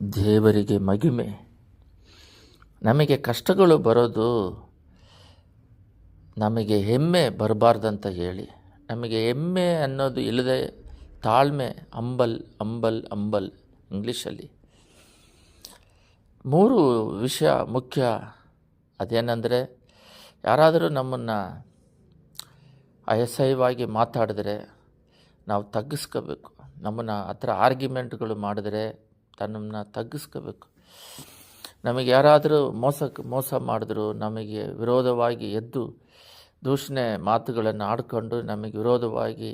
ದೇವರಿಗೆ ಮಹಿಮೆ. ನಮಗೆ ಕಷ್ಟಗಳು ಬರೋದು ನಮಗೆ ಹೆಮ್ಮೆ ಬರಬಾರ್ದಂತ ಹೇಳಿ, ನಮಗೆ ಹೆಮ್ಮೆ ಅನ್ನೋದು ಇಲ್ಲದೆ ತಾಳ್ಮೆ, ಅಂಬಲ್ ಇಂಗ್ಲೀಷಲ್ಲಿ 3 ವಿಷಯ ಮುಖ್ಯ. ಅದೇನೆಂದರೆ, ಯಾರಾದರೂ ನಮ್ಮನ್ನು ಅಸಹ್ಯವಾಗಿ ಮಾತಾಡಿದ್ರೆ ನಾವು ತಗ್ಗಿಸ್ಕೋಬೇಕು. ನಮ್ಮನ್ನು ಹತ್ರ ಆರ್ಗ್ಯುಮೆಂಟ್ಗಳು ಮಾಡಿದ್ರೆ ತನ್ನನ್ನು ತಗ್ಗಿಸ್ಕೋಬೇಕು. ನಮಗೆ ಯಾರಾದರೂ ಮೋಸ ಮಾಡಿದ್ರು, ನಮಗೆ ವಿರೋಧವಾಗಿ ಎದ್ದು ದೂಷಣೆ ಮಾತುಗಳನ್ನು ಆಡಿಕೊಂಡು ನಮಗೆ ವಿರೋಧವಾಗಿ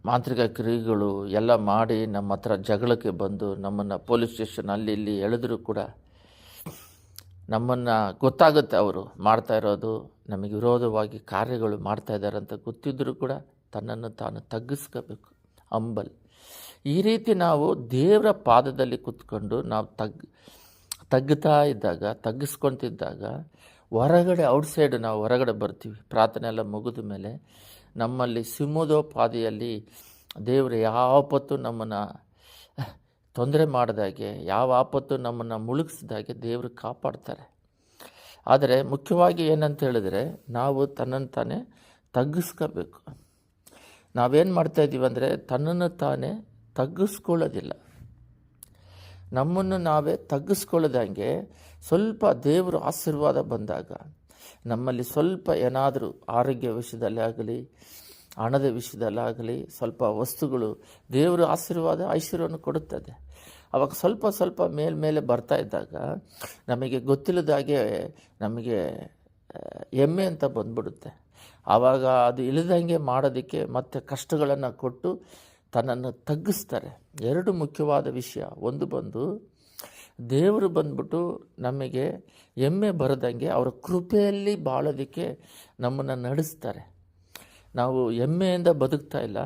ಮಾಂತ್ರಿಕ ಕ್ರಿಯೆಗಳು ಎಲ್ಲ ಮಾಡಿ ನಮ್ಮ ಹತ್ರ ಜಗಳಕ್ಕೆ ಬಂದು ನಮ್ಮನ್ನು ಪೊಲೀಸ್ ಸ್ಟೇಷನ್ ಅಲ್ಲಿ ಇಲ್ಲಿ ಎಳೆದರೂ ಕೂಡ ನಮ್ಮನ್ನು ಗೊತ್ತಾಗುತ್ತೆ ಅವರು ಮಾಡ್ತಾ ಇರೋದು ನಮಗೆ ವಿರೋಧವಾಗಿ ಕಾರ್ಯಗಳು ಮಾಡ್ತಾ ಇದ್ದಾರೆ ಅಂತ ಗೊತ್ತಿದ್ದರೂ ಕೂಡ ತನ್ನನ್ನು ತಾನು ತಗ್ಗಿಸ್ಕೋಬೇಕು. ಈ ರೀತಿ ನಾವು ದೇವರ ಪಾದದಲ್ಲಿ ಕೂತ್ಕೊಂಡು ನಾವು ತಗ್ಗುತ್ತಾ ಇದ್ದಾಗ, ತಗ್ಗಿಸ್ಕೊತಿದ್ದಾಗ ಔಟ್ಸೈಡ್ ನಾವು ಹೊರಗಡೆ ಬರ್ತೀವಿ. ಪ್ರಾರ್ಥನೆ ಎಲ್ಲ ಮುಗಿದ ಮೇಲೆ ನಮ್ಮಲ್ಲಿ ಸಿಂಹದೋಪಾದಿಯಲ್ಲಿ ದೇವರು ಯಾವ ಆಪತ್ತು ನಮ್ಮನ್ನು ತೊಂದರೆ ಮಾಡಿದಾಗೆ, ಯಾವ ಆಪತ್ತು ನಮ್ಮನ್ನು ಮುಳುಗಿಸಿದಾಗೆ ದೇವರು ಕಾಪಾಡ್ತಾರೆ. ಆದರೆ ಮುಖ್ಯವಾಗಿ ಏನಂತ ಹೇಳಿದ್ರೆ, ನಾವು ತನ್ನನ್ನು ತಾನೇ ತಗ್ಗಿಸ್ಕೋಬೇಕು. ನಾವೇನು ಮಾಡ್ತಾಯಿದ್ದೀವಿ ಅಂದರೆ, ತನ್ನನ್ನು ತಾನೇ ತಗ್ಗಿಸ್ಕೊಳ್ಳೋದಿಲ್ಲ. ನಮ್ಮನ್ನು ನಾವೇ ತಗ್ಗಿಸ್ಕೊಳ್ಳೋದಂಗೆ ಸ್ವಲ್ಪ ದೇವರು ಆಶೀರ್ವಾದ ಬಂದಾಗ, ನಮ್ಮಲ್ಲಿ ಸ್ವಲ್ಪ ಏನಾದರೂ ಆರೋಗ್ಯ ವಿಷಯದಲ್ಲೇ ಆಗಲಿ, ಹಣದ ವಿಷಯದಲ್ಲಾಗಲಿ, ಸ್ವಲ್ಪ ವಸ್ತುಗಳು ದೇವರು ಆಶೀರ್ವಾದ ಐಶ್ವರ್ಯವನ್ನು ಕೊಡುತ್ತದೆ. ಅವಾಗ ಸ್ವಲ್ಪ ಮೇಲೆ ಬರ್ತಾ ಇದ್ದಾಗ ನಮಗೆ ಗೊತ್ತಿಲ್ಲದಾಗೆ ನಮಗೆ ಹೆಮ್ಮೆ ಅಂತ ಬಂದ್ಬಿಡುತ್ತೆ. ಆವಾಗ ಅದು ಇಳಿದಂಗೆ ಮಾಡೋದಕ್ಕೆ ಮತ್ತೆ ಕಷ್ಟಗಳನ್ನು ಕೊಟ್ಟು ತನ್ನನ್ನು ತಗ್ಗಿಸ್ತಾರೆ. 2 ಮುಖ್ಯವಾದ ವಿಷಯ. ಒಂದು ಬಂದು ದೇವರು ಬಂದ್ಬಿಟ್ಟು ನಮಗೆ ಹೆಮ್ಮೆ ಬರದಂಗೆ ಅವರ ಕೃಪೆಯಲ್ಲಿ ಬಾಳೋದಕ್ಕೆ ನಮ್ಮನ್ನು ನಡೆಸ್ತಾರೆ. ನಾವು ಹೆಮ್ಮೆಯಿಂದ ಬದುಕ್ತಾ ಇಲ್ಲ,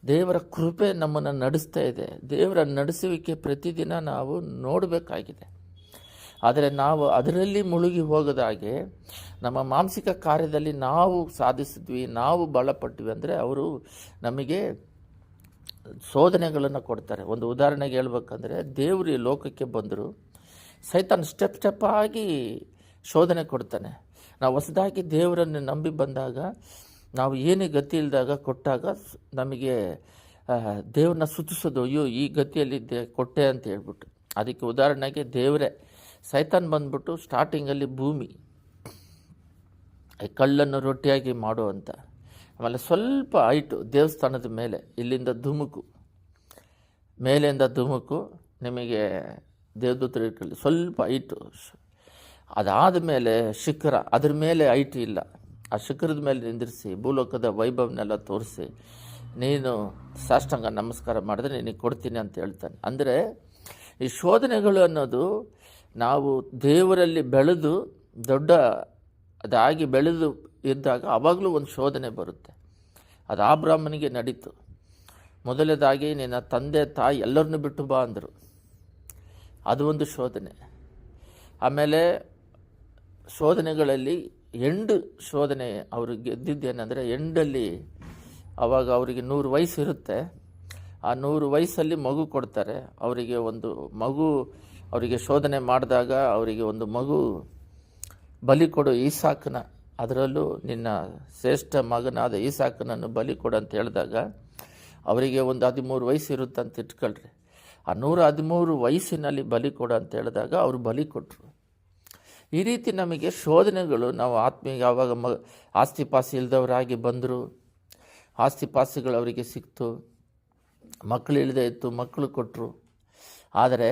ದೇವರ ಕೃಪೆ ನಮ್ಮನ್ನು ನಡೆಸ್ತಾ ಇದೆ. ದೇವರ ನಡೆಸುವಿಕೆ ಪ್ರತಿದಿನ ನಾವು ನೋಡಬೇಕಾಗಿದೆ. ಆದರೆ ನಾವು ಅದರಲ್ಲಿ ಮುಳುಗಿ ಹೋಗದಾಗೆ ನಮ್ಮ ಮಾನಸಿಕ ಕಾರ್ಯದಲ್ಲಿ ನಾವು ಸಾಧಿಸಿದ್ವಿ, ನಾವು ಬಲಪಟ್ವಿ ಅಂದರೆ ಅವರು ನಮಗೆ ಶೋಧನೆಗಳನ್ನು ಕೊಡ್ತಾರೆ. ಒಂದು ಉದಾಹರಣೆಗೆ ಹೇಳ್ಬೇಕಂದ್ರೆ, ದೇವರು ಈ ಲೋಕಕ್ಕೆ ಬಂದರು, ಸೈತಾನ್ ಸ್ಟೆಪ್ ಆಗಿ ಶೋಧನೆ ಕೊಡ್ತಾನೆ. ನಾವು ಹೊಸದಾಗಿ ದೇವರನ್ನು ನಂಬಿ ಬಂದಾಗ, ನಾವು ಏನೇ ಗತಿ ಇಲ್ಲದಾಗ ಕೊಟ್ಟಾಗ ನಮಗೆ ದೇವ್ರನ್ನ ಸುತ್ತಿಸೋದು, ಅಯ್ಯೋ ಈ ಗತಿಯಲ್ಲಿ ಕೊಟ್ಟೆ ಅಂತ ಹೇಳ್ಬಿಟ್ಟು. ಅದಕ್ಕೆ ಉದಾಹರಣೆಗೆ ದೇವರೇ ಸೈತಾನ್ ಬಂದ್ಬಿಟ್ಟು ಸ್ಟಾರ್ಟಿಂಗಲ್ಲಿ ಭೂಮಿ ಕಲ್ಲನ್ನು ರೊಟ್ಟಿಯಾಗಿ ಮಾಡು ಅಂತ, ಆಮೇಲೆ ಸ್ವಲ್ಪ ಹೈಟು ದೇವಸ್ಥಾನದ ಮೇಲೆ, ಇಲ್ಲಿಂದ ಮೇಲಿಂದ ಧುಮುಕು ನಿಮಗೆ ದೇವದೂತರು ಇಟ್ಕೊಳ್ಳಿ, ಸ್ವಲ್ಪ ಹೈಟು. ಅದಾದ ಮೇಲೆ ಶಿಖರ, ಅದ್ರ ಮೇಲೆ ಹೈಟ್ ಇಲ್ಲ, ಆ ಶಿಖರದ ಮೇಲೆ ನಿಂದಿರಿಸಿ ಭೂಲೋಕದ ವೈಭವನೆಲ್ಲ ತೋರಿಸಿ ನೀನು ಸಾಷ್ಟಾಂಗ ನಮಸ್ಕಾರ ಮಾಡಿದ್ರೆ ನಿನಗೆ ಕೊಡ್ತೀನಿ ಅಂತ ಹೇಳ್ತಾನೆ. ಅಂದರೆ ಈ ಶೋಧನೆಗಳು ಅನ್ನೋದು ನಾವು ದೇವರಲ್ಲಿ ಬೆಳೆದು ಅದಾಗಿ ಬೆಳೆದು ಇದ್ದಾಗ ಆವಾಗಲೂ ಒಂದು ಶೋಧನೆ ಬರುತ್ತೆ. ಅದು ಅಬ್ರಹಾಮನಿಗೆ ನಡೀತು. ಮೊದಲನೇದಾಗಿ ನಿನ್ನ ತಂದೆ ತಾಯಿ ಎಲ್ಲರನ್ನೂ ಬಿಟ್ಟು ಬಾ ಅಂದರು, ಅದು ಒಂದು ಶೋಧನೆ. ಆಮೇಲೆ ಶೋಧನೆಗಳಲ್ಲಿ ಶೋಧನೆ ಅವ್ರಿಗೆ ಗೆದ್ದಿದ್ದೇನೆಂದರೆ, ಎಂಡಲ್ಲಿ ಆವಾಗ ಅವರಿಗೆ 100 ವಯಸ್ಸು ಇರುತ್ತೆ. ಆ 100 ವಯಸ್ಸಲ್ಲಿ ಮಗು ಕೊಡ್ತಾರೆ ಅವರಿಗೆ. ಒಂದು ಮಗು ಅವರಿಗೆ ಶೋಧನೆ ಮಾಡಿದಾಗ ಅವರಿಗೆ ಒಂದು ಮಗು ಬಲಿ ಕೊಡು ಈಸಾಕನ, ಅದರಲ್ಲೂ ನಿನ್ನ ಶ್ರೇಷ್ಠ ಮಗನಾದ ಈಸಾಕನನ್ನು ಬಲಿ ಕೊಡು ಅಂತ ಹೇಳಿದಾಗ ಅವರಿಗೆ ಒಂದು 13 ವಯಸ್ಸು ಇರುತ್ತಂತ ಇಟ್ಕೊಳ್ರಿ. ಆ 113 ವಯಸ್ಸಿನಲ್ಲಿ ಬಲಿ ಕೊಡು ಅಂತ ಹೇಳಿದಾಗ ಅವರು ಬಲಿ ಕೊಟ್ಟರು. ಈ ರೀತಿ ನಮಗೆ ಶೋಧನೆಗಳು, ನಾವು ಆತ್ಮೀಯ ಆವಾಗ ಆಸ್ತಿ ಪಾಸ್ತಿ ಇಲ್ಲದವರಾಗಿ ಬಂದರು, ಆಸ್ತಿ ಪಾಸ್ತಿಗಳು ಅವರಿಗೆ ಸಿಕ್ತು, ಮಕ್ಕಳು ಇಲ್ಲದೆ ಇತ್ತು, ಮಕ್ಕಳು ಕೊಟ್ಟರು. ಆದರೆ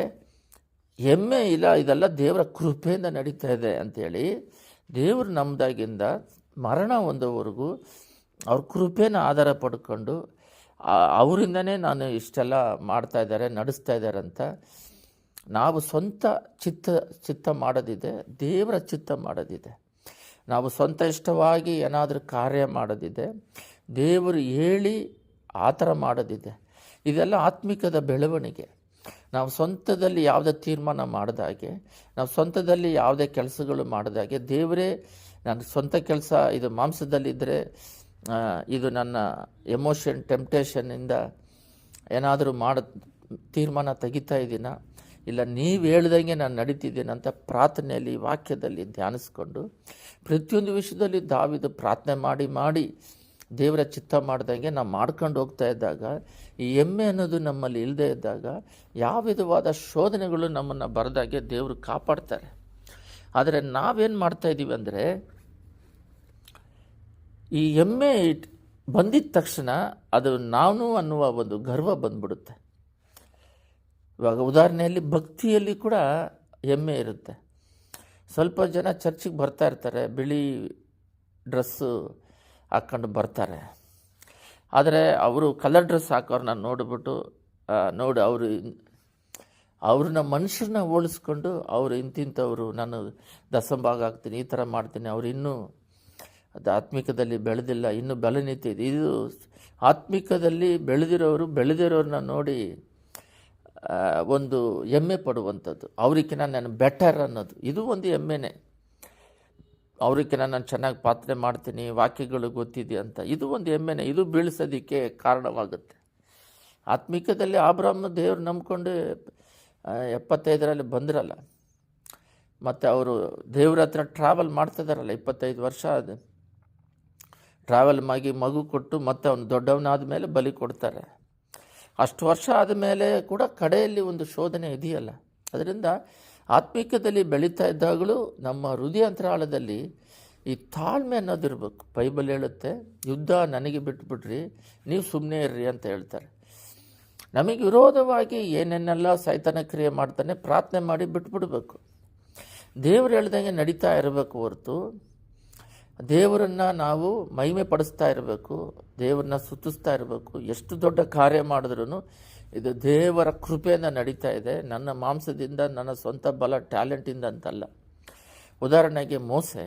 ಹೆಮ್ಮೆ ಇಲ್ಲ, ಇದೆಲ್ಲ ದೇವರ ಕೃಪೆಯಿಂದ ನಡೀತಾ ಇದೆ ಅಂಥೇಳಿ ದೇವರು ನಮ್ಮದಾಗಿಂದ ಮರಣ ಹೊಂದೋವರೆಗೂ ಅವ್ರ ಕೃಪೆನ ಆಧಾರ ಪಡ್ಕೊಂಡು ಅವರಿಂದನೇ ನಾನು ಇಷ್ಟೆಲ್ಲ ಮಾಡ್ತಾ ಇದ್ದಾರೆ, ನಡೆಸ್ತಾ ಇದ್ದಾರೆ ಅಂತ ನಾವು ಸ್ವಂತ ಚಿತ್ತ ಮಾಡೋದಿದೆ, ದೇವರ ಚಿತ್ತ ಮಾಡೋದಿದೆ. ನಾವು ಸ್ವಂತ ಇಷ್ಟವಾಗಿ ಏನಾದರೂ ಕಾರ್ಯ ಮಾಡೋದಿದೆ, ದೇವರು ಹೇಳಿ ಆ ಥರ ಮಾಡೋದಿದೆ. ಇದೆಲ್ಲ ಆತ್ಮಿಕದ ಬೆಳವಣಿಗೆ. ನಾವು ಸ್ವಂತದಲ್ಲಿ ಯಾವುದೇ ತೀರ್ಮಾನ ಮಾಡಿದಾಗೆ, ನಾವು ಸ್ವಂತದಲ್ಲಿ ಯಾವುದೇ ಕೆಲಸಗಳು ಮಾಡಿದಾಗೆ, ದೇವರೇ ನನ್ನ ಸ್ವಂತ ಕೆಲಸ ಇದು ಮಾಂಸದಲ್ಲಿದ್ದರೆ, ಇದು ನನ್ನ ಎಮೋಷನ್ ಟೆಂಪ್ಟೇಷನ್ನಿಂದ ಏನಾದರೂ ತೀರ್ಮಾನ ತೆಗಿತಾ ಇದ್ದೀನ, ಇಲ್ಲ ನೀವು ಹೇಳ್ದಂಗೆ ನಾನು ನಡೀತಿದ್ದೀನಿ ಅಂತ ಪ್ರಾರ್ಥನೆಯಲ್ಲಿ ವಾಕ್ಯದಲ್ಲಿ ಧ್ಯಾನಿಸ್ಕೊಂಡು ಪ್ರತಿಯೊಂದು ವಿಷಯದಲ್ಲಿ ದಾವೀದ ಪ್ರಾರ್ಥನೆ ಮಾಡಿ ದೇವರ ಚಿತ್ತ ಮಾಡ್ದಂಗೆ ನಾವು ಮಾಡ್ಕೊಂಡು ಹೋಗ್ತಾ ಇದ್ದಾಗ, ಈ ಹೆಮ್ಮೆ ಅನ್ನೋದು ನಮ್ಮಲ್ಲಿ ಇಲ್ಲದೆ ಇದ್ದಾಗ ಯಾವ ವಿಧವಾದ ಶೋಧನೆಗಳು ನಮ್ಮನ್ನು ಬರದಾಗೆ ದೇವರು ಕಾಪಾಡ್ತಾರೆ. ಆದರೆ ನಾವೇನು ಮಾಡ್ತಾಯಿದ್ದೀವಿ ಅಂದರೆ, ಈ ಹೆಮ್ಮೆ ಬಂದಿದ್ದ ತಕ್ಷಣ ಅದು ನಾನು ಅನ್ನುವ ಒಂದು ಗರ್ವ ಬಂದ್ಬಿಡುತ್ತೆ. ಇವಾಗ ಉದಾಹರಣೆಯಲ್ಲಿ ಭಕ್ತಿಯಲ್ಲಿ ಕೂಡ ಹೆಮ್ಮೆ ಇರುತ್ತೆ. ಸ್ವಲ್ಪ ಜನ ಚರ್ಚಿಗೆ ಬರ್ತಾ ಇರ್ತಾರೆ, ಬಿಳಿ ಡ್ರೆಸ್ಸು ಹಾಕ್ಕೊಂಡು ಬರ್ತಾರೆ. ಆದರೆ ಅವರು ಕಲರ್ ಡ್ರೆಸ್ ಹಾಕೋರನ್ನ ನೋಡಿಬಿಟ್ಟು ನೋಡಿ ಅವ್ರನ್ನ ಮನುಷ್ಯರನ್ನ ಹೋಲಿಸ್ಕೊಂಡು ಅವರು ಇಂತಿಂಥವ್ರು, ನಾನು ದಸಂಭಾಗ ಆಗ್ತೀನಿ, ಈ ಥರ ಮಾಡ್ತೀನಿ, ಅವ್ರು ಇನ್ನೂ ಅದು ಆತ್ಮಿಕದಲ್ಲಿ ಬೆಳೆದಿಲ್ಲ, ಇನ್ನೂ ಬಲ ನಿಂತಿದೆ. ಇದು ಆತ್ಮಿಕದಲ್ಲಿ ಬೆಳೆದಿರೋರನ್ನ ನೋಡಿ ಒಂದು ಹೆಮ್ಮೆ ಪಡುವಂಥದ್ದು. ಅವ್ರಿಗಿನ ನಾನು ಬೆಟರ್ ಅನ್ನೋದು, ಇದು ಒಂದು ಹೆಮ್ಮೆನೇ. ಅವ್ರಿಗಿನ ನಾನು ಚೆನ್ನಾಗಿ ಪಾತ್ರೆ ಮಾಡ್ತೀನಿ, ವಾಕ್ಯಗಳು ಗೊತ್ತಿದೆ ಅಂತ, ಇದು ಒಂದು ಹೆಮ್ಮೆನೇ. ಇದು ಬೀಳಿಸೋದಕ್ಕೆ ಕಾರಣವಾಗುತ್ತೆ. ಆತ್ಮಿಕದಲ್ಲಿ ಅಬ್ರಹಾಮ್ ದೇವ್ರು ನಂಬ್ಕೊಂಡು 75ರಲ್ಲಿ ಬಂದಿರಲ್ಲ, ಮತ್ತು ಅವರು ದೇವ್ರ ಹತ್ರ ಟ್ರಾವೆಲ್ ಮಾಡ್ತಿದ್ದಾರಲ್ಲ 25 ವರ್ಷ. ಅದು ಟ್ರಾವೆಲ್ ಮಗು ಕೊಟ್ಟು ಮತ್ತೆ ಅವನು ದೊಡ್ಡವನಾದ ಮೇಲೆ ಬಲಿ ಕೊಡ್ತಾರೆ. ಅಷ್ಟು ವರ್ಷ ಆದಮೇಲೆ ಕೂಡ ಕಡೆಯಲ್ಲಿ ಒಂದು ಶೋಧನೆ ಇದೆಯಲ್ಲ. ಅದರಿಂದ ಆತ್ಮಿಕದಲ್ಲಿ ಬೆಳೀತಾ ಇದ್ದಾಗಲೂ ನಮ್ಮ ಹೃದಯಾಂತರಾಳದಲ್ಲಿ ಈ ತಾಳ್ಮೆ ಅನ್ನೋದಿರಬೇಕು. ಬೈಬಲ್ ಹೇಳುತ್ತೆ, ಯುದ್ಧ ನನಗೆ ಬಿಟ್ಬಿಡ್ರಿ, ನೀವು ಸುಮ್ಮನೆ ಇರ್ರಿ ಅಂತ ಹೇಳ್ತಾರೆ. ನಮಗೆ ವಿರೋಧವಾಗಿ ಏನೇನೆಲ್ಲ ಸೈತಾನ ಕ್ರಿಯೆ ಮಾಡ್ತಾನೆ ಪ್ರಾರ್ಥನೆ ಮಾಡಿ ಬಿಟ್ಬಿಡ್ಬೇಕು. ದೇವರು ಹೇಳ್ದಂಗೆ ನಡೀತಾ ಇರಬೇಕು ಹೊರತು ದೇವರನ್ನು ನಾವು ಮಹಿಮೆ ಪಡಿಸ್ತಾ ಇರಬೇಕು, ದೇವರನ್ನ ಸ್ತುತಿಸ್ತಾ ಇರಬೇಕು. ಎಷ್ಟು ದೊಡ್ಡ ಕಾರ್ಯ ಮಾಡಿದ್ರೂ ಇದು ದೇವರ ಕೃಪೆಯಿಂದ ನಡೀತಾ ಇದೆ, ನನ್ನ ಮಾಂಸದಿಂದ, ನನ್ನ ಸ್ವಂತ ಬಲ ಟ್ಯಾಲೆಂಟಿಂದ ಅಂತಲ್ಲ. ಉದಾಹರಣೆಗೆ ಮೋಸೆ,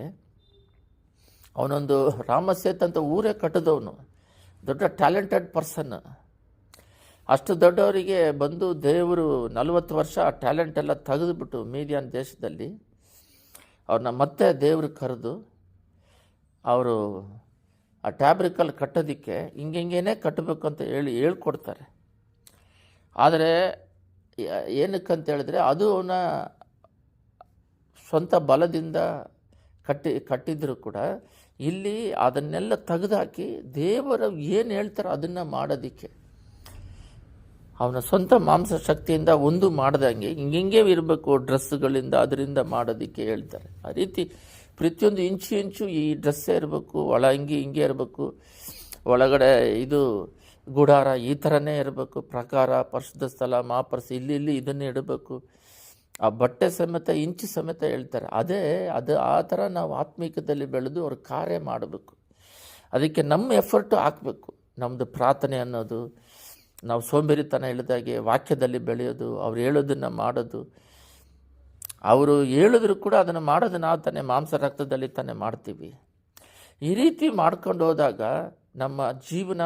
ಅವನೊಂದು ರಾಮಸೇತ್ ಅಂತ ಊರೇ ಕಟ್ಟಿದವನು, ದೊಡ್ಡ ಟ್ಯಾಲೆಂಟೆಡ್ ಪರ್ಸನ್. ಅಷ್ಟು ದೊಡ್ಡವರಿಗೆ ಬಂದು ದೇವರು 40 ವರ್ಷ ಆ ಟ್ಯಾಲೆಂಟ್ ಎಲ್ಲ ತೆಗೆದುಬಿಟ್ಟು ಮೀಡಿಯಾನ್ ದೇಶದಲ್ಲಿ ಅವ್ರನ್ನ ಮತ್ತೆ ದೇವರು ಕರೆದು ಅವರು ಆ ಟ್ಯಾಬ್ರಿಕಲ್ ಕಟ್ಟೋದಕ್ಕೆ ಹಿಂಗೇನೇ ಕಟ್ಟಬೇಕು ಅಂತ ಹೇಳ್ಕೊಡ್ತಾರೆ. ಆದರೆ ಏನಕ್ಕಂತ ಹೇಳಿದ್ರೆ ಅದು ಅವನ ಸ್ವಂತ ಬಲದಿಂದ ಕಟ್ಟಿದ್ರು ಕೂಡ ಇಲ್ಲಿ ಅದನ್ನೆಲ್ಲ ತೆಗೆದುಹಾಕಿ ದೇವರು ಏನು ಹೇಳ್ತಾರೋ ಅದನ್ನು ಮಾಡೋದಕ್ಕೆ ಅವನ ಸ್ವಂತ ಮಾಂಸ ಶಕ್ತಿಯಿಂದ ಒಂದು ಮಾಡ್ದಂಗೆ ಹಿಂಗೆ ಇರಬೇಕು, ಡ್ರೆಸ್ಗಳಿಂದ ಅದರಿಂದ ಮಾಡೋದಕ್ಕೆ ಹೇಳ್ತಾರೆ. ಆ ರೀತಿ ಪ್ರತಿಯೊಂದು ಇಂಚು ಈ ಡ್ರೆಸ್ಸೇ ಇರಬೇಕು, ಒಳ ಹಿಂಗೆ ಇರಬೇಕು, ಒಳಗಡೆ ಇದು ಗುಡಾರ ಈ ಥರನೇ ಇರಬೇಕು, ಪ್ರಕಾರ ಪರಿಶುದ್ಧ ಸ್ಥಳ ಮಹಾಪರಿಸ ಇಲ್ಲಿ ಇದನ್ನೇ ಇಡಬೇಕು, ಆ ಬಟ್ಟೆ ಸಮೇತ ಇಂಚು ಸಮೇತ ಹೇಳ್ತಾರೆ. ಅದು ಆ ಥರ ನಾವು ಆತ್ಮೀಕದಲ್ಲಿ ಬೆಳೆದು ಅವ್ರ ಕಾರ್ಯ ಮಾಡಬೇಕು. ಅದಕ್ಕೆ ನಮ್ಮ ಎಫರ್ಟು ಹಾಕಬೇಕು. ನಮ್ಮದು ಪ್ರಾರ್ಥನೆ ಅನ್ನೋದು, ನಾವು ಸೋಂಬೇರಿತನ ಹೇಳಿದಾಗೆ ವಾಕ್ಯದಲ್ಲಿ ಬೆಳೆಯೋದು, ಅವ್ರು ಹೇಳೋದನ್ನು ಮಾಡೋದು. ಅವರು ಹೇಳಿದ್ರು ಕೂಡ ಅದನ್ನು ಮಾಡೋದು ನಾವು ತಾನೇ ಮಾಂಸ ರಕ್ತದಲ್ಲಿ ತಾನೇ ಮಾಡ್ತೀವಿ. ಈ ರೀತಿ ಮಾಡ್ಕೊಂಡು ಹೋದಾಗ ನಮ್ಮ ಜೀವನ,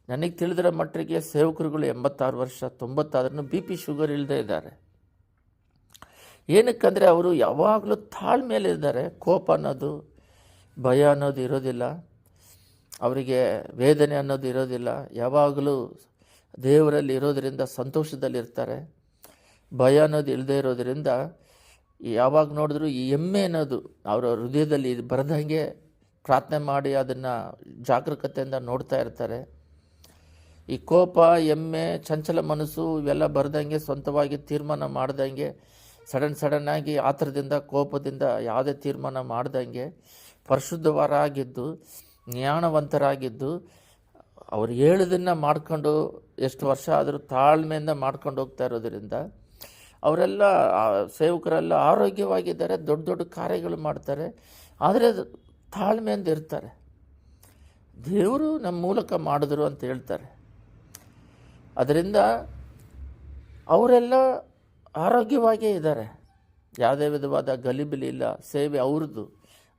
ನನಗೆ ತಿಳಿದಿರೋ ಮಟ್ಟಿಗೆ ಸೇವಕರುಗಳು 86 ವರ್ಷ 90 ಆದ್ರೂ BP ಶುಗರ್ ಇಲ್ಲದೆ ಇದ್ದಾರೆ. ಏನಕ್ಕಂದರೆ ಅವರು ಯಾವಾಗಲೂ ತಾಳ್ಮೆಯಲ್ಲಿದ್ದಾರೆ. ಕೋಪ ಅನ್ನೋದು, ಭಯ ಅನ್ನೋದು ಇರೋದಿಲ್ಲ, ಅವರಿಗೆ ವೇದನೆ ಅನ್ನೋದು ಇರೋದಿಲ್ಲ. ಯಾವಾಗಲೂ ದೇವರಲ್ಲಿ ಇರೋದರಿಂದ ಸಂತೋಷದಲ್ಲಿರ್ತಾರೆ. ಭಯ ಅನ್ನೋದು ಇಲ್ಲದೆ ಇರೋದರಿಂದ ಯಾವಾಗ ನೋಡಿದ್ರು ಈ ಹೆಮ್ಮೆ ಅನ್ನೋದು ಅವರ ಹೃದಯದಲ್ಲಿ ಬರದಂಗೆ ಪ್ರಾರ್ಥನೆ ಮಾಡಿ ಅದನ್ನು ಜಾಗರೂಕತೆಯಿಂದ ನೋಡ್ತಾ ಇರ್ತಾರೆ. ಈ ಕೋಪ, ಹೆಮ್ಮೆ, ಚಂಚಲ ಮನಸ್ಸು ಇವೆಲ್ಲ ಬರದಂಗೆ, ಸ್ವಂತವಾಗಿ ತೀರ್ಮಾನ ಮಾಡ್ದಂಗೆ, ಸಡನ್ನಾಗಿ ಆತರದಿಂದ ಕೋಪದಿಂದ ಯಾವುದೇ ತೀರ್ಮಾನ ಮಾಡ್ದಂಗೆ ಪರಿಶುದ್ಧವರಾಗಿದ್ದು ಜ್ಞಾನವಂತರಾಗಿದ್ದು ಅವ್ರು ಹೇಳೋದನ್ನು ಮಾಡ್ಕೊಂಡು ಎಷ್ಟು ವರ್ಷ ಆದರೂ ತಾಳ್ಮೆಯಿಂದ ಮಾಡ್ಕೊಂಡು ಹೋಗ್ತಾ ಇರೋದರಿಂದ ಅವರೆಲ್ಲ ಸೇವಕರೆಲ್ಲ ಆರೋಗ್ಯವಾಗಿದ್ದಾರೆ, ದೊಡ್ಡ ಕಾರ್ಯಗಳು ಮಾಡ್ತಾರೆ. ಆದರೆ ತಾಳ್ಮೆಯಿಂದ ಇರ್ತಾರೆ. ದೇವರು ನಮ್ಮ ಮೂಲಕ ಮಾಡಿದ್ರು ಅಂತ ಹೇಳ್ತಾರೆ. ಅದರಿಂದ ಅವರೆಲ್ಲ ಆರೋಗ್ಯವಾಗೇ ಇದ್ದಾರೆ, ಯಾವುದೇ ವಿಧವಾದ ಗಲಿಬಿಲಿ ಇಲ್ಲ, ಸೇವೆ ಅವ್ರದ್ದು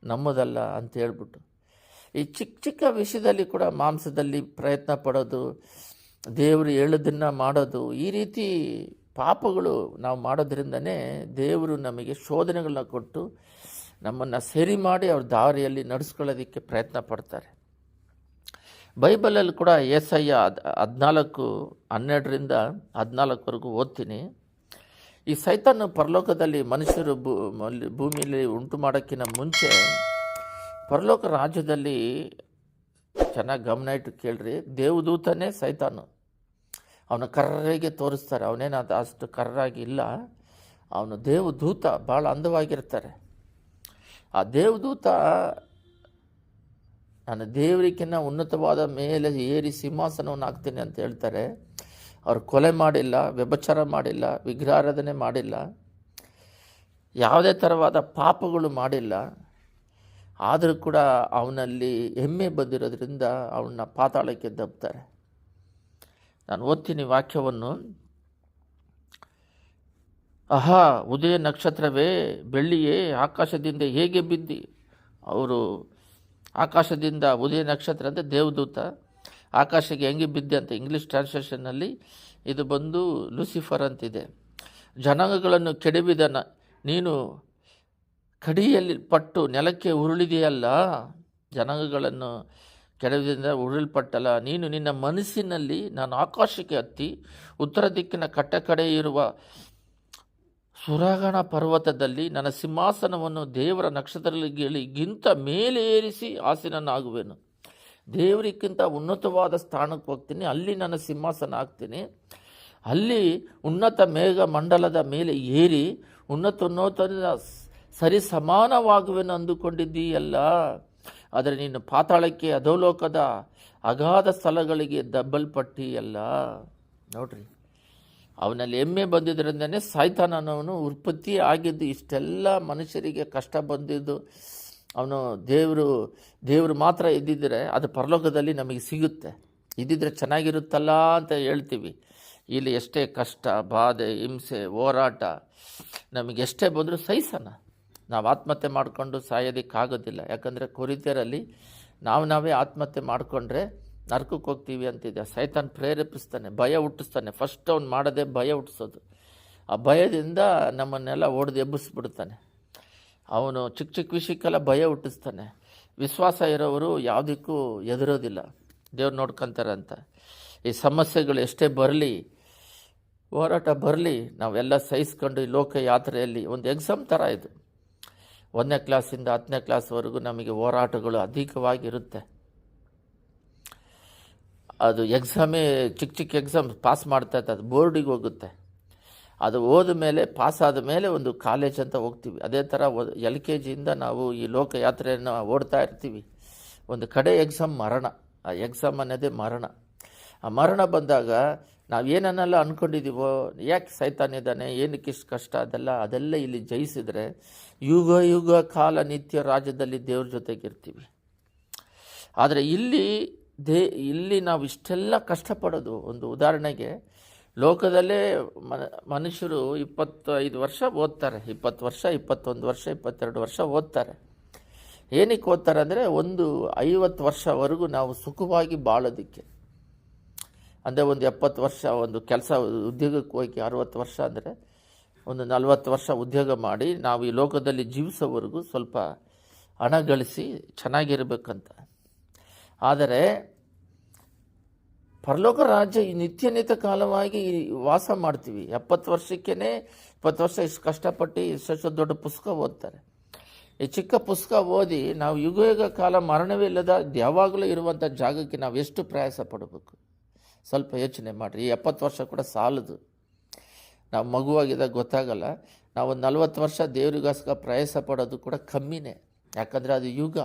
ನಮ್ಮದಲ್ಲ ಅಂತ ಹೇಳ್ಬಿಟ್ಟು. ಈ ಚಿಕ್ಕ ವಿಷಯದಲ್ಲಿ ಕೂಡ ಮಾಂಸದಲ್ಲಿ ಪ್ರಯತ್ನ ಪಡೋದು, ದೇವರು ಹೇಳೋದನ್ನು ಮಾಡೋದು, ಈ ರೀತಿ ಪಾಪಗಳು ನಾವು ಮಾಡೋದ್ರಿಂದನೇ ದೇವರು ನಮಗೆ ಶೋಧನೆಗಳನ್ನ ಕೊಟ್ಟು ನಮ್ಮನ್ನು ಸರಿ ಮಾಡಿ ಅವ್ರ ದಾರಿಯಲ್ಲಿ ನಡೆಸ್ಕೊಳ್ಳೋದಕ್ಕೆ ಪ್ರಯತ್ನ ಪಡ್ತಾರೆ. ಬೈಬಲಲ್ಲಿ ಕೂಡ ಯೆಶಾಯ 14:12-14 ಓದ್ತೀನಿ. ಈ ಸೈತಾನ ಪರಲೋಕದಲ್ಲಿ ಮನುಷ್ಯರು ಭೂಮಿಯಲ್ಲಿ ಉಂಟು ಮಾಡೋಕ್ಕಿಂತ ಮುಂಚೆ ಪರಲೋಕ ರಾಜ್ಯದಲ್ಲಿ, ಚೆನ್ನಾಗಿ ಗಮನ ಇಟ್ಟು ಕೇಳ್ರಿ, ದೇವದೂತನೇ ಸೈತಾನು. ಅವನ ಕರ್ರಗೆ ತೋರಿಸ್ತಾರೆ, ಅವನೇನು ಅಷ್ಟು ಕರ್ರಾಗಿ ಇಲ್ಲ, ಅವನು ದೇವದೂತ, ಭಾಳ ಅಂದವಾಗಿರ್ತಾರೆ. ಆ ದೇವದೂತ ನಾನು ದೇವರಿಗಿನ್ನ ಉನ್ನತವಾದ ಮೇಲೆ ಏರಿ ಸಿಂಹಾಸನವನ್ನು ಹಾಕ್ತೀನಿ ಅಂತ ಹೇಳ್ತಾರೆ. ಅವ್ರು ಕೊಲೆ ಮಾಡಿಲ್ಲ, ವ್ಯಭಿಚಾರ ಮಾಡಿಲ್ಲ, ವಿಗ್ರಹಾರಾಧನೆ ಮಾಡಿಲ್ಲ, ಯಾವುದೇ ಥರವಾದ ಪಾಪಗಳು ಮಾಡಿಲ್ಲ. ಆದರೂ ಕೂಡ ಅವನಲ್ಲಿ ಹೆಮ್ಮೆ ಬಂದಿರೋದ್ರಿಂದ ಅವನ್ನ ಪಾತಾಳಕ್ಕೆ ದಬ್ತಾರೆ. ನಾನು ಓದ್ತೀನಿ ವಾಕ್ಯವನ್ನು. ಆಹಾ, ಉದಯ ನಕ್ಷತ್ರವೇ, ಬೆಳ್ಳಿಯೇ, ಆಕಾಶದಿಂದ ಹೇಗೆ ಬಿದ್ದಿ. ಅವರು ಆಕಾಶದಿಂದ, ಉದಯ ನಕ್ಷತ್ರ ಅಂತ ದೇವದೂತ, ಆಕಾಶಕ್ಕೆ ಹೆಂಗೆ ಬಿದ್ದೆ ಅಂತ ಇಂಗ್ಲೀಷ್ ಟ್ರಾನ್ಸ್ಲೇಷನ್ನಲ್ಲಿ ಇದು ಬಂದು ಲೂಸಿಫರ್ ಅಂತಿದೆ. ಜನಾಂಗಗಳನ್ನು ಕೆಡವಿದ ನೀನು ಕಡಿಯಲ್ಲಿ ಪಟ್ಟು ನೆಲಕ್ಕೆ ಉರುಳಿದೆಯಲ್ಲ, ಜನಾಂಗಗಳನ್ನು ಕೆಡವಿದಿಂದ ಉರುಳಲ್ಪಟ್ಟಲ್ಲ. ನೀನು ನಿನ್ನ ಮನಸ್ಸಿನಲ್ಲಿ, ನಾನು ಆಕಾಶಕ್ಕೆ ಹತ್ತಿ ಉತ್ತರ ದಿಕ್ಕಿನ ಕಟ್ಟಕಡೆ ಇರುವ ಸುರಗಣ ಪರ್ವತದಲ್ಲಿ ನನ್ನ ಸಿಂಹಾಸನವನ್ನು ದೇವರ ನಕ್ಷತ್ರಗಳಿಗಿಂತ ಮೇಲೆ ಏರಿಸಿ ಆಸೀನನಾಗುವೆನು. ದೇವರಿಗಿಂತ ಉನ್ನತವಾದ ಸ್ಥಾನಕ್ಕೆ ಹೋಗ್ತೀನಿ, ಅಲ್ಲಿ ನನ್ನ ಸಿಂಹಾಸನ ಹಾಕ್ತೀನಿ. ಅಲ್ಲಿ ಉನ್ನತ ಮೇಘ ಮಂಡಲದ ಮೇಲೆ ಏರಿ ಉನ್ನತ ಸರಿ ಸಮಾನವಾಗುವೆನು ಅಂದುಕೊಂಡಿದ್ದೀಯಲ್ಲ. ಆದರೆ ನೀನು ಪಾತಾಳಕ್ಕೆ, ಅಧೋಲೋಕದ ಅಗಾಧ ಸ್ಥಳಗಳಿಗೆ ದಬ್ಬಲ್ಪಟ್ಟಿಯಲ್ಲ. ನೋಡ್ರಿ, ಅವನಲ್ಲಿ ಹೆಮ್ಮೆ ಬಂದಿದ್ದರಿಂದನೇ ಸೈತಾನನವನು ಉತ್ಪತ್ತಿ ಆಗಿದ್ದು. ಇಷ್ಟೆಲ್ಲ ಮನುಷ್ಯರಿಗೆ ಕಷ್ಟ ಬಂದಿದ್ದು ಅವನು ದೇವರು ಮಾತ್ರ ಇದ್ದಿದ್ದರೆ ಅದು ಪರಲೋಕದಲ್ಲಿ ನಮಗೆ ಸಿಗುತ್ತೆ. ಇದ್ದಿದ್ರೆ ಚೆನ್ನಾಗಿರುತ್ತಲ್ಲ ಅಂತ ಹೇಳ್ತೀವಿ. ಇಲ್ಲಿ ಎಷ್ಟೇ ಕಷ್ಟ, ಬಾಧೆ, ಹಿಂಸೆ, ಹೋರಾಟ ನಮಗೆ ಎಷ್ಟೇ ಬಂದರೂ ಸಹಿಸೋಣ. ನಾವು ಆತ್ಮಹತ್ಯೆ ಮಾಡಿಕೊಂಡು ಸಾಯೋದಕ್ಕಾಗೋದಿಲ್ಲ. ಯಾಕಂದರೆ ಕೊರಿತ್ಯರಲ್ಲಿ ನಾವೇ ಆತ್ಮಹತ್ಯೆ ಮಾಡಿಕೊಂಡ್ರೆ ನರಕಕ್ಕೆ ಹೋಗ್ತೀವಿ ಅಂತಿದೆ. ಸೈತಾನ್ ಪ್ರೇರೇಪಿಸ್ತಾನೆ, ಭಯ ಹುಟ್ಟಿಸ್ತಾನೆ. ಫಸ್ಟ್ ಅವ್ನು ಮಾಡೋದೇ ಭಯ ಹುಟ್ಟಿಸೋದು. ಆ ಭಯದಿಂದ ನಮ್ಮನ್ನೆಲ್ಲ ಒಡೆದು ಎಬ್ಬಿಸ್ಬಿಡ್ತಾನೆ. ಅವನು ಚಿಕ್ಕ ಚಿಕ್ಕ ವಿಷಯಕ್ಕೆಲ್ಲ ಭಯ ಹುಟ್ಟಿಸ್ತಾನೆ. ವಿಶ್ವಾಸ ಇರೋರು ಯಾವುದಕ್ಕೂ ಹೆದರೋದಿಲ್ಲ, ದೇವ್ರು ನೋಡ್ಕೊತಾರೆ ಅಂತ. ಈ ಸಮಸ್ಯೆಗಳು ಎಷ್ಟೇ ಬರಲಿ, ಹೋರಾಟ ಬರಲಿ, ನಾವೆಲ್ಲ ಸಹಿಸ್ಕೊಂಡು ಈ ಲೋಕ ಯಾತ್ರೆಯಲ್ಲಿ ಒಂದು ಎಕ್ಸಾಮ್ ಥರ ಇದು. 1ನೇ ಕ್ಲಾಸಿಂದ 10ನೇ ಕ್ಲಾಸ್ವರೆಗೂ ನಮಗೆ ಹೋರಾಟಗಳು ಅಧಿಕವಾಗಿರುತ್ತೆ. ಅದು ಎಕ್ಸಾಮೇ ಚಿಕ್ಕ ಚಿಕ್ಕ ಎಕ್ಸಾಮ್ ಪಾಸ್ ಮಾಡ್ತಾ ಇತ್ತು, ಅದು ಬೋರ್ಡಿಗೆ ಹೋಗುತ್ತೆ. ಅದು ಹೋದ ಮೇಲೆ, ಪಾಸ್ ಆದ ಮೇಲೆ ಒಂದು ಕಾಲೇಜ್ ಅಂತ ಹೋಗ್ತೀವಿ. ಅದೇ ಥರ LKGಯಿಂದ ನಾವು ಈ ಲೋಕಯಾತ್ರೆಯನ್ನು ಓಡ್ತಾ ಇರ್ತೀವಿ. ಒಂದು ಕಡೆ ಎಕ್ಸಾಮ್ ಮರಣ. ಆ ಎಕ್ಸಾಮ್ ಅನ್ನೋದೇ ಮರಣ. ಆ ಮರಣ ಬಂದಾಗ ನಾವು ಏನನ್ನೆಲ್ಲ ಅಂದ್ಕೊಂಡಿದ್ದೀವೋ, ಯಾಕೆ ಸೈತಾನಿದ್ದಾನೆ, ಏನಕ್ಕೆ ಇಷ್ಟು ಕಷ್ಟ, ಅದೆಲ್ಲ ಇಲ್ಲಿ ಜಯಿಸಿದರೆ ಯುಗ ಯುಗ ಕಾಲ ನಿತ್ಯ ರಾಜ್ಯದಲ್ಲಿ ದೇವ್ರ ಜೊತೆಗಿರ್ತೀವಿ. ಆದರೆ ಇಲ್ಲಿ ನಾವು ಇಷ್ಟೆಲ್ಲ ಕಷ್ಟಪಡೋದು, ಒಂದು ಉದಾಹರಣೆಗೆ ಲೋಕದಲ್ಲೇ ಮನುಷ್ಯರು 25 ವರ್ಷ ಓದ್ತಾರೆ, 20 ವರ್ಷ, 21 ವರ್ಷ, 22 ವರ್ಷ ಓದ್ತಾರೆ. ಏನಕ್ಕೆ ಓದ್ತಾರೆ ಅಂದರೆ ಒಂದು 50 ವರ್ಷವರೆಗೂ ನಾವು ಸುಖವಾಗಿ ಬಾಳೋದಕ್ಕೆ. ಅಂದರೆ ಒಂದು 70 ವರ್ಷ ಒಂದು ಕೆಲಸ ಉದ್ಯೋಗಕ್ಕೆ ಹೋಗಿ 60 ವರ್ಷ ಅಂದರೆ ಒಂದು 40 ವರ್ಷ ಉದ್ಯೋಗ ಮಾಡಿ ನಾವು ಈ ಲೋಕದಲ್ಲಿ ಜೀವಿಸೋವರೆಗೂ ಸ್ವಲ್ಪ ಹಣ ಗಳಿಸಿ ಚೆನ್ನಾಗಿರಬೇಕಂತ. ಆದರೆ ಪರಲೋಕ ರಾಜ್ಯ ಈ ನಿತ್ಯ ಕಾಲವಾಗಿ ವಾಸ ಮಾಡ್ತೀವಿ. 70 ವರ್ಷಕ್ಕೇ 20 ವರ್ಷ ಇಷ್ಟು ಕಷ್ಟಪಟ್ಟು ಇಷ್ಟು ದೊಡ್ಡ ಪುಸ್ತಕ ಓದ್ತಾರೆ. ಈ ಚಿಕ್ಕ ಪುಸ್ತಕ ಓದಿ ನಾವು ಯುಗ ಯುಗ ಕಾಲ ಮರಣವೇ ಇಲ್ಲದ ಯಾವಾಗಲೂ ಇರುವಂಥ ಜಾಗಕ್ಕೆ ನಾವು ಎಷ್ಟು ಪ್ರಯಾಸ ಪಡಬೇಕು, ಸ್ವಲ್ಪ ಯೋಚನೆ ಮಾಡಿರಿ. ಈ 70 ವರ್ಷ ಕೂಡ ಸಾಲದು. ನಾವು ಮಗುವಾಗಿದ್ದಾಗ ಗೊತ್ತಾಗಲ್ಲ. ನಾವು ಒಂದು 40 ವರ್ಷ ದೇವರಿಗೋಸ್ಕರ ಪ್ರಯಾಸ ಪಡೋದು ಕೂಡ ಕಮ್ಮಿನೇ. ಯಾಕಂದರೆ ಅದು ಯುಗ.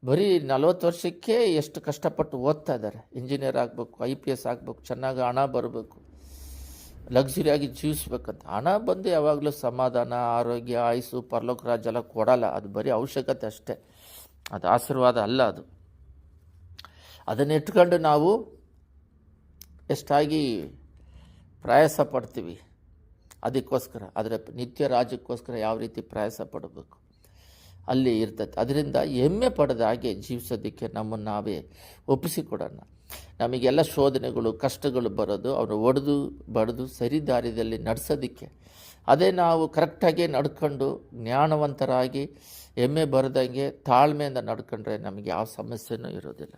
ಬರೀ 40 ವರ್ಷಕ್ಕೆ ಎಷ್ಟು ಕಷ್ಟಪಟ್ಟು ಓದ್ತಾ ಇದ್ದಾರೆ. ಇಂಜಿನಿಯರ್ ಆಗಬೇಕು, IPS ಆಗಬೇಕು, ಚೆನ್ನಾಗಿ ಹಣ ಬರಬೇಕು, ಲಕ್ಸುರಿಯಾಗಿ ಜೀವಿಸ್ಬೇಕಂತ. ಹಣ ಬಂದು ಯಾವಾಗಲೂ ಸಮಾಧಾನ, ಆರೋಗ್ಯ, ಆಯುಸ್ಸು, ಪರಲೋಕ ರಾಜ್ಯ ಎಲ್ಲ ಕೊಡಲ್ಲ. ಅದು ಬರೀ ಅವಶ್ಯಕತೆ ಅಷ್ಟೇ, ಅದು ಆಶೀರ್ವಾದ ಅಲ್ಲ. ಅದನ್ನು ಇಟ್ಕೊಂಡು ನಾವು ಎಷ್ಟಾಗಿ ಪ್ರಯಾಸ ಪಡ್ತೀವಿ ಅದಕ್ಕೋಸ್ಕರ. ಆದರೆ ನಿತ್ಯ ರಾಜ್ಯಕ್ಕೋಸ್ಕರ ಯಾವ ರೀತಿ ಪ್ರಯಾಸ ಪಡಬೇಕು ಅಲ್ಲಿ ಇರ್ತದೆ. ಅದರಿಂದ ಹೆಮ್ಮೆ ಪಡೆದ ಹಾಗೆ ಜೀವಿಸೋದಕ್ಕೆ ನಮ್ಮನ್ನು ನಾವೇ ಒಪ್ಪಿಸಿಕೊಡೋಣ. ನಮಗೆಲ್ಲ ಶೋಧನೆಗಳು, ಕಷ್ಟಗಳು ಬರೋದು ಅವರು ಒಡೆದು ಬಡಿದು ಸರಿ ದಾರಿಯಲ್ಲಿ ನಡೆಸೋದಕ್ಕೆ. ಅದೇ ನಾವು ಕರೆಕ್ಟಾಗಿ ನಡ್ಕೊಂಡು ಜ್ಞಾನವಂತರಾಗಿ ಹೆಮ್ಮೆ ಬರದಂಗೆ ತಾಳ್ಮೆಯಿಂದ ನಡ್ಕೊಂಡ್ರೆ ನಮಗೆ ಯಾವ ಸಮಸ್ಯೆನೂ ಇರೋದಿಲ್ಲ.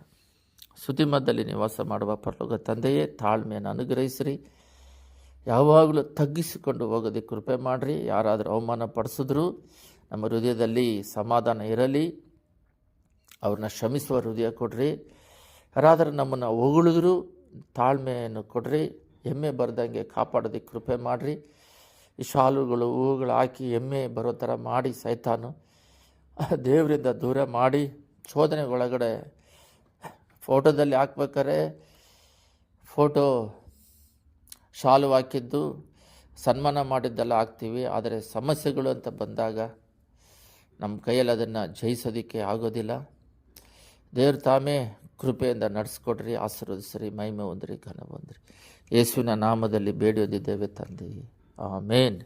ಸುತಿಮಧ್ಯದಲ್ಲಿ ನಿವಾಸ ಮಾಡುವ ಪರಲೋಕ ತಂದೆಯೇ, ತಾಳ್ಮೆಯನ್ನು ಅನುಗ್ರಹಿಸಿರಿ. ಯಾವಾಗಲೂ ತಗ್ಗಿಸಿಕೊಂಡು ಹೋಗೋದಕ್ಕೆ ಕೃಪೆ ಮಾಡಿರಿ. ಯಾರಾದರೂ ಅವಮಾನ ಪಡಿಸಿದ್ರು ನಮ್ಮ ಹೃದಯದಲ್ಲಿ ಸಮಾಧಾನ ಇರಲಿ, ಅವ್ರನ್ನ ಶ್ರಮಿಸುವ ಹೃದಯ ಕೊಡ್ರಿ. ಯಾರಾದರೂ ನಮ್ಮನ್ನು ಹೊಗಳಿದ್ರು ತಾಳ್ಮೆಯನ್ನು ಕೊಡ್ರಿ. ಹೆಮ್ಮೆ ಬರ್ದಂಗೆ ಕಾಪಾಡೋದಕ್ಕೆ ಕೃಪೆ ಮಾಡಿರಿ. ಈ ಶಾಲುಗಳು ಹೂವುಗಳು ಹಾಕಿ ಎಮ್ಮೆ ಬರೋ ಥರ ಮಾಡಿ ಸೈತಾನು ದೇವರಿಂದ ದೂರ ಮಾಡಿ, ಶೋಧನೆಗೊಳಗಡೆ ಫೋಟೋದಲ್ಲಿ ಹಾಕ್ಬೇಕಾರೆ ಫೋಟೋ ಶಾಲು ಹಾಕಿದ್ದು ಸನ್ಮಾನ ಮಾಡಿದ್ದೆಲ್ಲ ಹಾಕ್ತೀವಿ. ಆದರೆ ಸಮಸ್ಯೆಗಳು ಅಂತ ಬಂದಾಗ ನಮ್ಮ ಕೈಯಲ್ಲಿ ಅದನ್ನು ಜಯಿಸೋದಕ್ಕೆ ಆಗೋದಿಲ್ಲ. ದೇವ್ರ ತಾಮೇ ಕೃಪೆಯಿಂದ ನಡೆಸ್ಕೊಡ್ರಿ, ಆಶೀರ್ವದಿಸ್ರಿ, ಮಹಿಮೆ ಹೊಂದ್ರಿ, ಘನ ಹೊಂದ್ರಿ. ಯೇಸುವಿನ ನಾಮದಲ್ಲಿ ಬೇಡಿಯೋದಿದ್ದೇವೆ ತಂದೆ, ಆಮೇನ್.